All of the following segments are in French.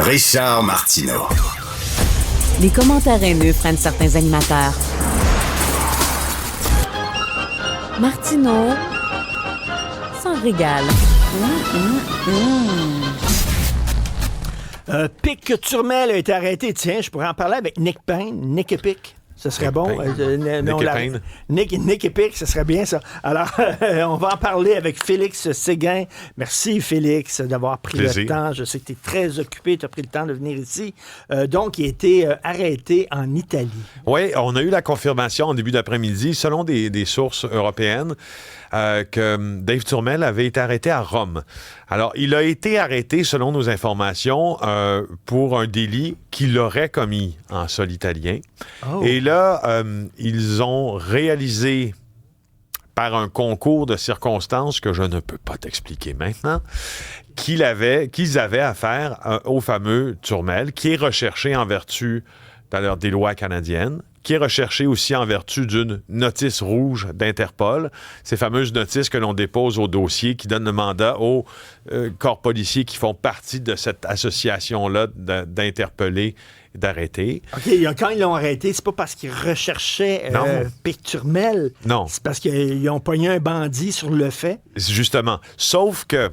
Richard Martineau. Les commentaires haineux prennent certains animateurs. Martineau s'en régale. Pic Turmel a été arrêté. Tiens, je pourrais en parler avec Nick Payne. Nick Epic. Ce serait bon. Nick Epic, ce serait bien ça. Alors, on va en parler avec Félix Séguin. Merci, Félix, d'avoir pris le temps. Je sais que tu es très occupé. Tu as pris le temps de venir ici. Donc, il a été arrêté en Italie. Oui, on a eu la confirmation en début d'après-midi, selon des sources européennes, que Dave Turmel avait été arrêté à Rome. Alors, il a été arrêté, selon nos informations, pour un délit qu'il aurait commis en sol italien. Oh. Et là, ils ont réalisé, par un concours de circonstances que je ne peux pas t'expliquer maintenant, qu'ils avaient affaire au fameux Turmel, qui est recherché en vertu des lois canadiennes, qui est recherché aussi en vertu d'une notice rouge d'Interpol, ces fameuses notices que l'on dépose au dossier, qui donnent le mandat aux corps policiers qui font partie de cette association-là d'interpeller, d'arrêter. OK, quand ils l'ont arrêté, c'est pas parce qu'ils recherchaient Pic Turmel. Non. C'est parce qu'ils ont pogné un bandit sur le fait. Justement. Sauf que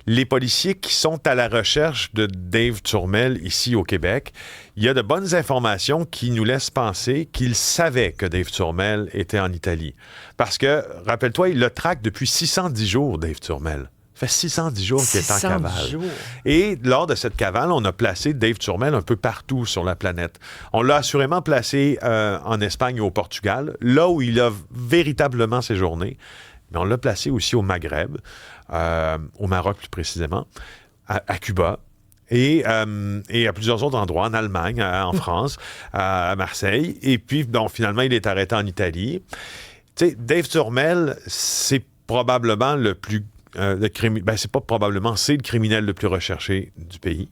les policiers qui sont à la recherche de Dave Turmel ici au Québec, il y a de bonnes informations qui nous laissent penser qu'ils savaient que Dave Turmel était en Italie. Parce que, rappelle-toi, il le traque depuis 610 jours, Dave Turmel. Ça fait 610 jours qu'il est en cavale. Jours. Et lors de cette cavale, on a placé Dave Turmel un peu partout sur la planète. On l'a assurément placé en Espagne et au Portugal, là où il a véritablement séjourné. Mais on l'a placé aussi au Maghreb, au Maroc plus précisément, à Cuba, et à plusieurs autres endroits, en Allemagne, en France, à Marseille. Et puis, donc, finalement, il est arrêté en Italie. Tu sais, Dave Turmel, c'est probablement le plus... c'est pas probablement, c'est le criminel le plus recherché du pays.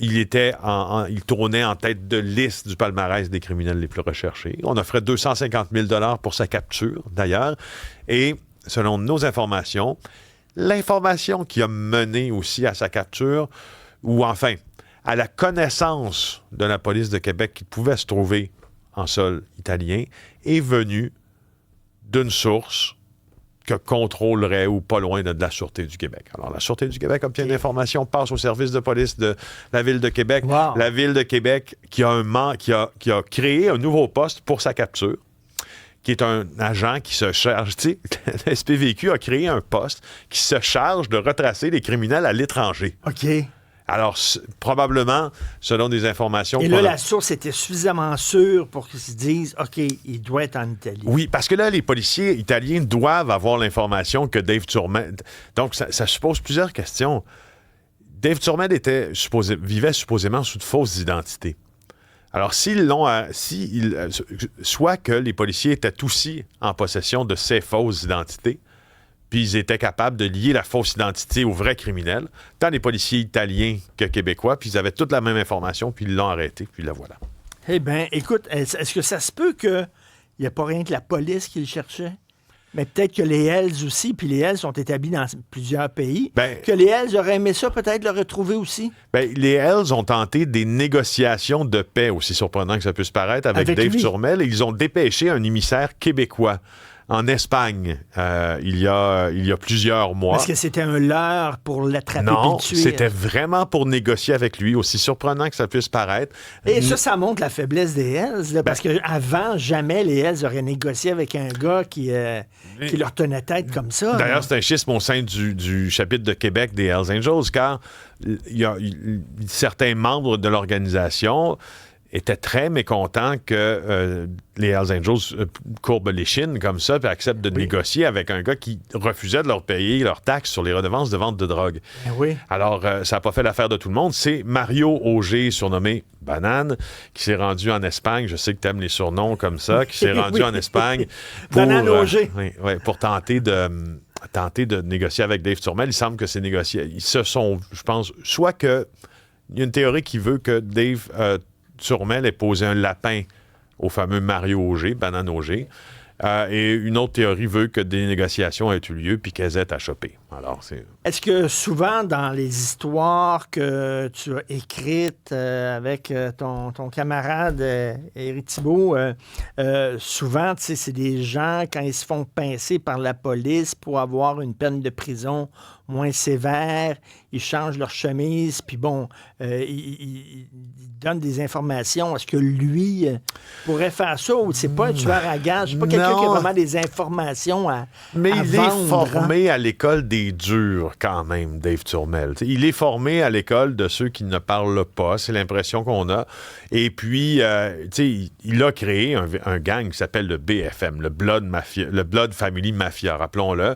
Il tournait en tête de liste du palmarès des criminels les plus recherchés. On offrait 250 000 $ pour sa capture, d'ailleurs. Et selon nos informations, l'information qui a mené aussi à sa capture, ou enfin, à la connaissance de la police de Québec qui pouvait se trouver en sol italien, est venue d'une source que contrôlerait ou pas loin de la Sûreté du Québec. Alors, la Sûreté du Québec obtient l'information, passe au service de police de la Ville de Québec. Wow. La Ville de Québec qui a créé un nouveau poste pour sa capture, qui est un agent qui se charge... Tu sais, la SPVQ a créé un poste qui se charge de retracer les criminels à l'étranger. OK. Alors, probablement, selon des informations... Et là, la source était suffisamment sûre pour qu'ils se disent, OK, il doit être en Italie. Oui, parce que là, les policiers italiens doivent avoir l'information que Dave Turmel... Donc, ça suppose plusieurs questions. Dave Turmel vivait supposément sous de fausses identités. Alors, soit que les policiers étaient aussi en possession de ces fausses identités, puis ils étaient capables de lier la fausse identité au vrai criminel, tant les policiers italiens que québécois, puis ils avaient toute la même information, puis ils l'ont arrêté, puis là, voilà. Eh bien, écoute, est-ce que ça se peut qu'il n'y a pas rien que la police qui le cherchait? Mais peut-être que les Hells aussi, puis les Hells sont établis dans plusieurs pays, que les Hells auraient aimé ça peut-être le retrouver aussi? Les Hells ont tenté des négociations de paix, aussi surprenant que ça puisse paraître, avec Dave Turmel, et ils ont dépêché un émissaire québécois en Espagne, il y a plusieurs mois. Est-ce que c'était un leurre pour l'attraper et le tuer? C'était vraiment pour négocier avec lui, aussi surprenant que ça puisse paraître. Et ça montre la faiblesse des Hells, là, parce qu'avant, jamais les Hells auraient négocié avec un gars qui leur tenait tête comme ça. D'ailleurs, c'est un schisme au sein du chapitre de Québec des Hells Angels, car certains membres de l'organisation étaient très mécontents que les Hells Angels courbent les chines comme ça puis acceptent de négocier avec un gars qui refusait de leur payer leurs taxes sur les redevances de vente de drogue. Oui. Alors, ça n'a pas fait l'affaire de tout le monde. C'est Mario Auger, surnommé Banane, qui s'est rendu en Espagne. Je sais que tu aimes les surnoms comme ça, qui s'est rendu en Espagne pour, Banane Auger. pour tenter de négocier avec Dave Turmel. Il semble que c'est négocié. Ils se sont, je pense, soit que il y a une théorie qui veut que Dave Turmel ait posé un lapin au fameux Mario Auger, Banane Auger, Et une autre théorie veut que des négociations aient eu lieu puis qu'elles aient achoppé. Alors, Est-ce que souvent, dans les histoires que tu as écrites avec ton camarade Éric Thibault, souvent, tu sais, c'est des gens, quand ils se font pincer par la police pour avoir une peine de prison moins sévère, ils changent leur chemise, puis bon, ils donnent des informations. Est-ce que lui pourrait faire ça ou c'est pas un tueur à gages? C'est pas quelqu'un qui a vraiment des informations à Mais il vendre, est formé à l'école des durs quand même, Dave Turmel. T'sais, il est formé à l'école de ceux qui ne parlent pas, c'est l'impression qu'on a. Et puis, il a créé un gang qui s'appelle le BFM, le Blood Family Mafia, rappelons-le.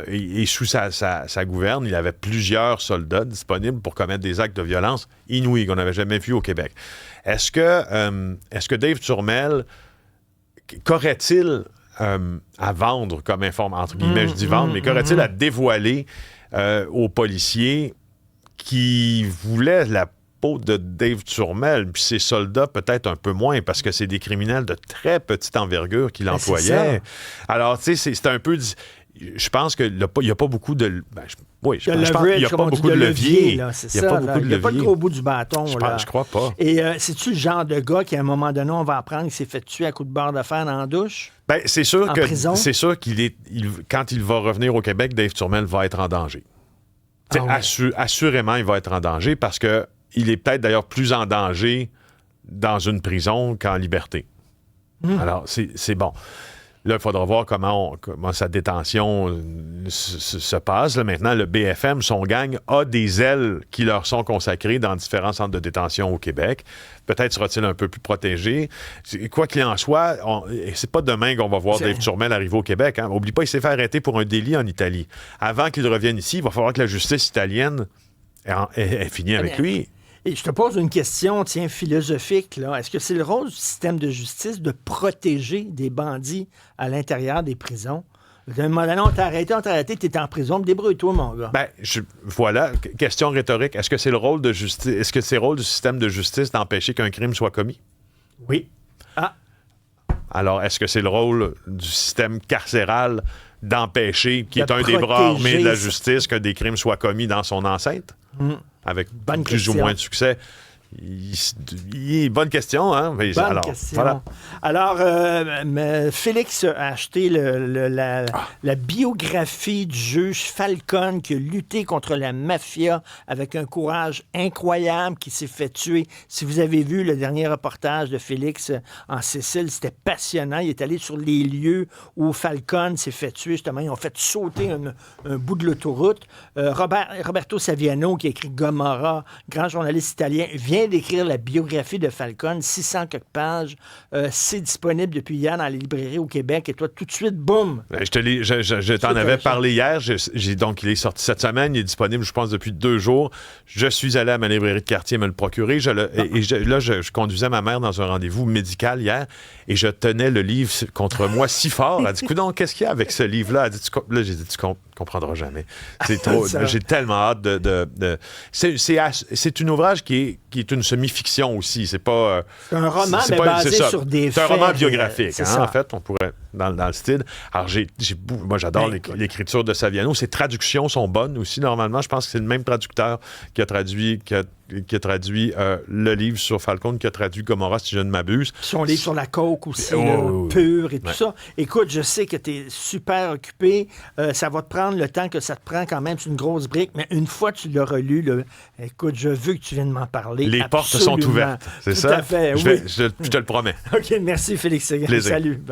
Et sous sa gouverne, il avait plusieurs soldats disponibles pour commettre des actes de violence inouïs qu'on n'avait jamais vus au Québec. Est-ce que Dave Turmel, qu'aurait-il à vendre comme information, entre guillemets, je dis vendre, mais qu'aurait-il à dévoiler aux policiers qui voulaient la peau de Dave Turmel, puis ses soldats peut-être un peu moins, parce que c'est des criminels de très petite envergure qu'il employait. Alors, tu sais, c'est un peu... Je pense qu'il n'y a pas beaucoup de... je pense qu'il n'y a pas beaucoup de levier. Il n'y a pas le gros bout du bâton. Je crois pas. Et c'est-tu le genre de gars qui, à un moment donné, on va apprendre qu'il s'est fait tuer à coups de barre de fer dans la douche? Bien, c'est sûr qu'il quand il va revenir au Québec, Dave Turmel va être en danger. Assurément, il va être en danger parce qu'il est peut-être d'ailleurs plus en danger dans une prison qu'en liberté. Alors, c'est bon. Là, il faudra voir comment sa détention se passe. Là, maintenant, le BFM, son gang, a des ailes qui leur sont consacrées dans différents centres de détention au Québec. Peut-être sera-t-il un peu plus protégé. Quoi qu'il en soit, c'est pas demain qu'on va voir Dave Turmel arriver au Québec. Hein. Oublie pas, il s'est fait arrêter pour un délit en Italie. Avant qu'il revienne ici, il va falloir que la justice italienne ait fini avec lui. Et je te pose une question, philosophique, là. Est-ce que c'est le rôle du système de justice de protéger des bandits à l'intérieur des prisons? D'un moment donné, on t'a arrêté, t'es en prison, débrouille-toi, mon gars. Voilà, question rhétorique. Est-ce que c'est le rôle de justice, est-ce que c'est le rôle du système de justice d'empêcher qu'un crime soit commis? Oui. Alors, est-ce que c'est le rôle du système carcéral d'empêcher, qui est un des bras armés de la justice, que des crimes soient commis dans son enceinte? Avec plus ou moins de succès. Bonne question, hein? Mais bonne question. Voilà. Alors, Félix a acheté la biographie du juge Falcone qui a lutté contre la mafia avec un courage incroyable, qui s'est fait tuer. Si vous avez vu le dernier reportage de Félix en Sicile, c'était passionnant. Il est allé sur les lieux où Falcone s'est fait tuer, justement. Ils ont fait sauter un bout de l'autoroute. Roberto Saviano, qui a écrit Gomorrah, grand journaliste italien, vient d'écrire la biographie de Falcone, 600 quelques pages. C'est disponible depuis hier dans les librairies au Québec. Et toi, tout de suite, boum! Je t'en avais parlé hier. Donc, il est sorti cette semaine. Il est disponible, je pense, depuis 2 jours. Je suis allé à ma librairie de quartier me le procurer. Je conduisais ma mère dans un rendez-vous médical hier et je tenais le livre contre moi si fort. Elle a dit, coudonc, qu'est-ce qu'il y a avec ce livre-là? Là, j'ai dit, tu comprendras jamais. C'est trop... J'ai tellement hâte de... C'est un ouvrage qui est une semi-fiction aussi. C'est pas... c'est un roman, mais basé sur des faits. C'est un roman biographique, en fait. On pourrait, dans le style. Alors, moi, j'adore l'écriture de Saviano. Ses traductions sont bonnes aussi, normalement. Je pense que c'est le même traducteur qui a traduit le livre sur Falcone, qui a traduit Gomorrah, si je ne m'abuse. Son livre sur la coke aussi, pur et tout ça. Écoute, je sais que tu es super occupé. Ça va te prendre le temps que ça te prend quand même. C'est une grosse brique, mais une fois que tu l'auras lu, écoute, je veux que tu viennes m'en parler. Les portes sont ouvertes, c'est ça? Tout à fait, je te le promets. OK, merci Félix Séguin. Plaisir. Salut.